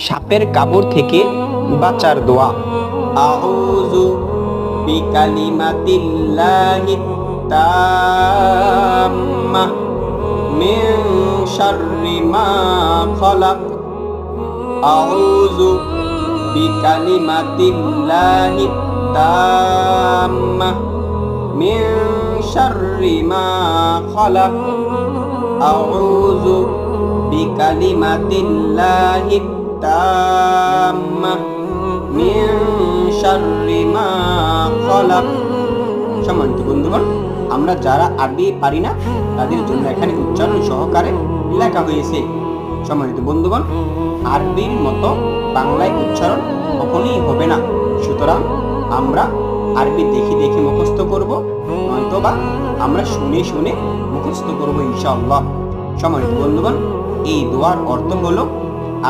সাপের কামড় থেকে বাঁচার দোয়া। আউযু বিকালিমাতিল্লাহিত তাম্মাহ মিন শাররি মা খালাক। আউযু বিকালিমাতিল্লাহিত তাম্মাহ মিন শাররি মা খালাক। আউযু বিকালিমাতিল্লাহিত তাম্মাহ মিন শাররি মা খালাক। সম্মানিত বন্ধুগণ, আমরা যারা আরবি পারি না তাদের জন্য এখানে উচ্চারণ সহকারে লেখা হয়েছে। সম্মানিত বন্ধুগণ, আরবির মতো বাংলায় উচ্চারণ কখনোই হবে না। সুতরাং আমরা আরবি দেখে দেখে মুখস্থ করব, নয়তোবা আমরা শুনে শুনে মুখস্থ করব ইনশাআল্লাহ। সম্মানিত বন্ধুগণ, এই দোয়ার অর্থ হলো